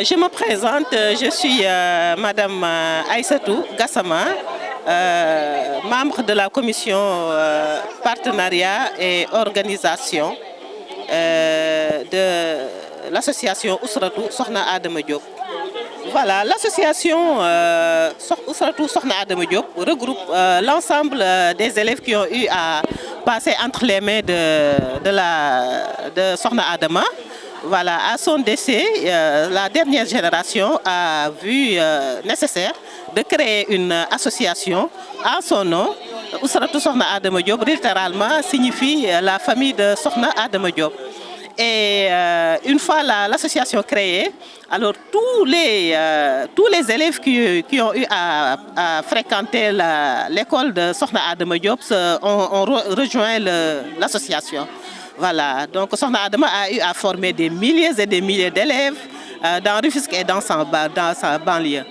Je me présente, je suis Madame Aïssatou Gassama, membre de la commission partenariat et organisation de l'association Ousratou Sokhna Adama Diop. Voilà, l'association Ousratou Sokhna Adama Diop regroupe l'ensemble des élèves qui ont eu à passer entre les mains de Sokhna Adama. Voilà, à son décès, la dernière génération a vu nécessaire de créer une association en son nom. Ousratou Sokhna Adama Diop, littéralement, signifie la famille de Sokhna Adama Diop. Et une fois l'association créée, alors tous les élèves qui ont eu à fréquenter l'école de Sokhna Adama Diop ont rejoint l'association. Voilà, donc Sokhna Adama a eu à former des milliers et des milliers d'élèves dans Rufisque et dans sa banlieue.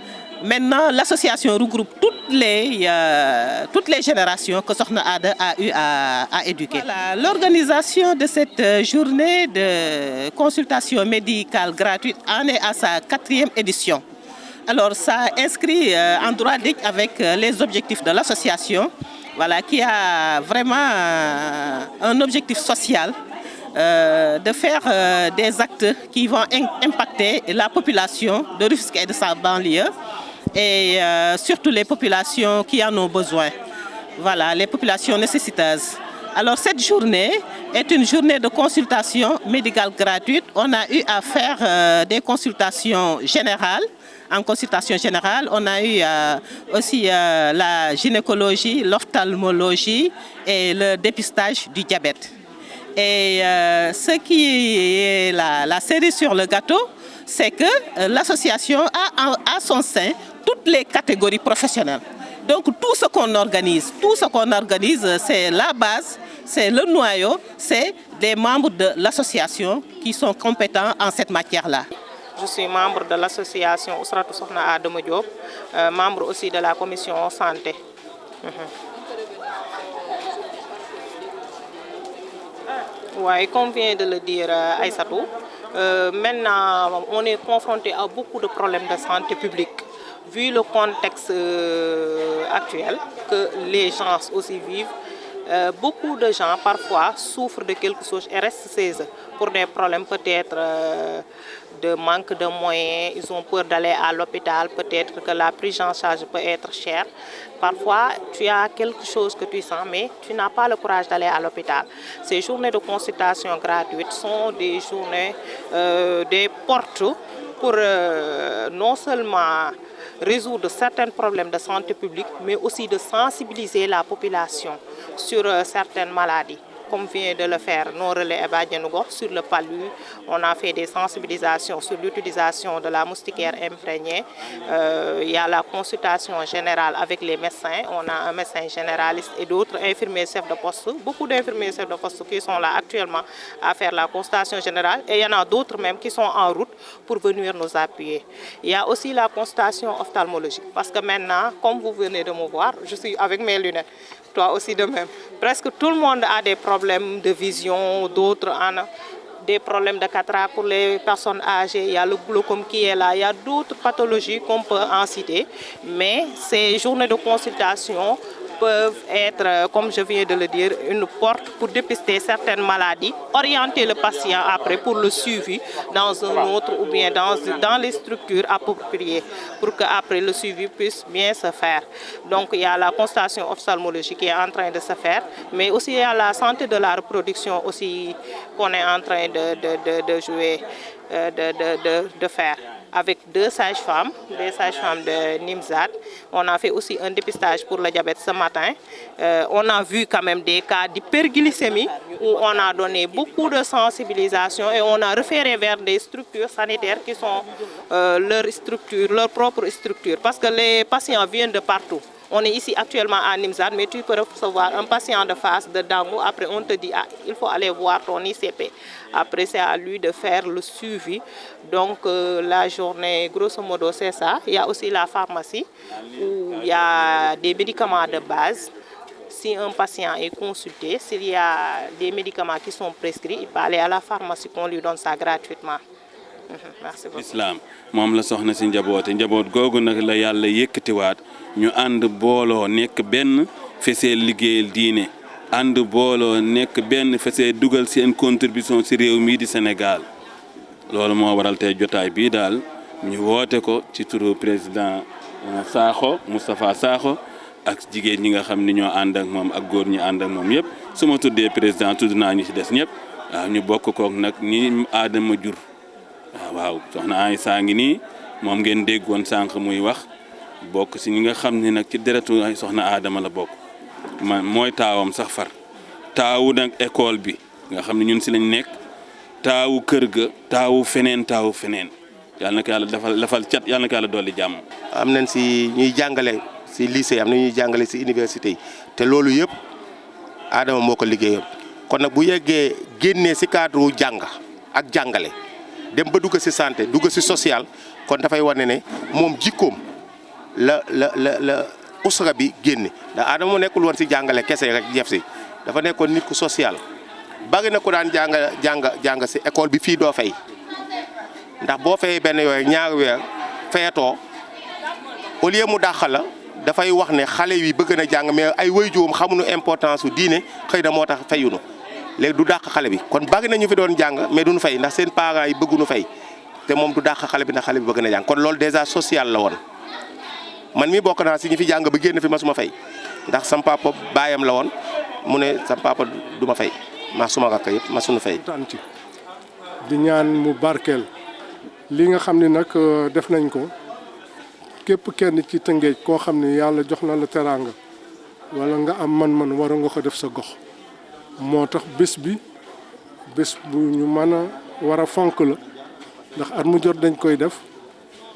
Maintenant, l'association regroupe toutes les générations que Sokhna Adama a eu à éduquer. Voilà, l'organisation de cette journée de consultation médicale gratuite en est à sa 4e édition. Alors, ça inscrit en droit avec les objectifs de l'association. Voilà, qui a vraiment un objectif social de faire des actes qui vont impacter la population de Rufisque et de sa banlieue et surtout les populations qui en ont besoin. Voilà, les populations nécessiteuses. Alors cette journée est une journée de consultation médicale gratuite. On a eu à faire des consultations générales. En consultation générale, on a eu aussi la gynécologie, l'ophtalmologie et le dépistage du diabète. Et ce qui est la cerise sur le gâteau, c'est que l'association a à son sein toutes les catégories professionnelles. Donc tout ce qu'on organise, c'est la base, c'est le noyau, c'est des membres de l'association qui sont compétents en cette matière-là. Je suis membre de l'association Ousratou Sokhna Adama Diop, membre aussi de la commission santé. Oui, comme vient de le dire Aïssatou, maintenant on est confronté à beaucoup de problèmes de santé publique. Vu le contexte actuel que les gens aussi vivent, beaucoup de gens parfois souffrent de quelque chose et restent chez eux pour des problèmes peut-être de manque de moyens. Ils ont peur d'aller à l'hôpital, peut-être que la prise en charge peut être chère. Parfois, tu as quelque chose que tu sens, mais tu n'as pas le courage d'aller à l'hôpital. Ces journées de consultation gratuites sont des journées, des portes pour non seulement résoudre certains problèmes de santé publique, mais aussi de sensibiliser la population sur certaines maladies, comme vient de le faire nos relais Ebadjanougo sur le palu. On a fait des sensibilisations sur l'utilisation de la moustiquaire imprégnée. Il y a la consultation générale avec les médecins. On a un médecin généraliste et d'autres infirmiers chefs de poste. Beaucoup d'infirmiers chefs de poste qui sont là actuellement à faire la consultation générale. Et il y en a d'autres même qui sont en route pour venir nous appuyer. Il y a aussi la consultation ophtalmologique. Parce que maintenant, comme vous venez de me voir, je suis avec mes lunettes. Toi aussi de même. Presque tout le monde a des problèmes de vision, d'autres en des problèmes de cataracte pour les personnes âgées. Il y a le glaucome qui est là, il y a d'autres pathologies qu'on peut en citer. Mais ces journées de consultation peuvent être, comme je viens de le dire, une porte pour dépister certaines maladies, orienter le patient après pour le suivi dans un autre ou bien dans les structures appropriées pour qu'après le suivi puisse bien se faire. Donc il y a la consultation ophtalmologique qui est en train de se faire, mais aussi il y a la santé de la reproduction aussi qu'on est en train de jouer, de faire. Avec 2 sages-femmes, des sages-femmes de Nimzat. On a fait aussi un dépistage pour le diabète ce matin. On a vu quand même des cas d'hyperglycémie où on a donné beaucoup de sensibilisation et on a référé vers des structures sanitaires qui sont leur propre structure. Parce que les patients viennent de partout. On est ici actuellement à Nimzat, mais tu peux recevoir un patient de face de Dango. Après, on te dit, ah, il faut aller voir ton ICP. Après, c'est à lui de faire le suivi. Donc, la journée, grosso modo, c'est ça. Il y a aussi la pharmacie où il y a des médicaments de base. Si un patient est consulté, s'il y a des médicaments qui sont prescrits, il peut aller à la pharmacie qu'on lui donne ça gratuitement. merci beaucoup islam moom la soxna si njaboote njaboot googu nag la yàlla yëkkatiwaat ñu ànd booloo nekk benn fesee liggéeyal diine ànd booloo nekk benn fesee dugal seen contribution si réew mii di Sénégal loolu moo waral tey jotaay bii daal ñu woote ko ci turu président Sakho Moustapha Sakho ak jigéen ñi nga xam ni ñoo ànd ak moom ak góor ñi ànd ak moom yëpp su ma tuddee président tudd naa ñu ci des ñëpp waaw ñu bokk kook nag ñi aadama jur waaw soxna Aïssa ngi nii moom ngeen dégg woon sànq muy wax bokk si ñi nga xam ne nag ci deretu soxna Adama la bokk man mooy taawam sax far taawu nag école bi nga xam ne ñun si lañ nekk taawu kër ga taawu feneen yàlla na ko yàlla lafal cat yàlla na ko yàlla dolli jàmm. am nañ si ñuy jàngale si lycée am na ñuy jàngale si université yi te loolu yëpp Adama moo ko liggéeyam kon nag bu yeggee génnee si cadre jàng ak jàngale dem ba dugg si santé dugg si social kon dafay wane ne moom jikkoom la usra bi génne ndax Adama moo nekkul woon si jàngale kese rek jef si dafa nekkoon nit ku social bari na ko daan jàng si école bi fii doo fay ndax boo fayee benn yooyu ñaari weer fayatoo au lieu mu dàq la dafay wax ne xale yi bëgg na jàng mais ay waajuram xamuñu importance su diine xëy na moo tax fayuñu léegi du dàq xale bi kon bari na ñu fi doon jàng mais duñu fay ndax seen parents yi bëgguñu fay te moom du dàq xale bi ndax xale bi bëgg na jàng kon loolu déjà social la woon man mi bokk naa si ñu fi jàng ba génn fi masuma fay ndax sam papa baayam la woon mu ne sam papa du ma fay maa suma rakk yëpp ma suñu fay. di ñaan mu barkeel li nga xam ne nag def nañ ko képp kenn ci Tëngéej koo xam ne yàlla jox na la teraanga wala nga am man-man war nga ko def sa gox moo tax bés bu ñu mën a war a fonk la ndax at mu jot dañ koy def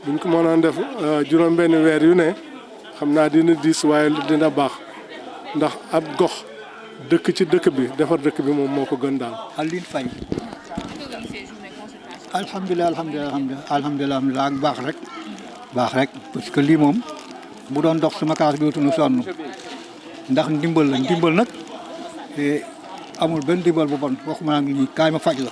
buñ ko mënoon def juróom-benn weer yu ne xam naa dina diis waaye dina baax ndax ab gox dëkk ci dëkk bi defar dëkk bi moom moo ko gën daal. Aline Faye. alhamdulilah ak baax rek parce que lii moom bu doon dox sama kaas dootuñu sonn ndax ndimbal nag amul benn ndimbal bu bon waxuma naa ngi kaay ma faj la.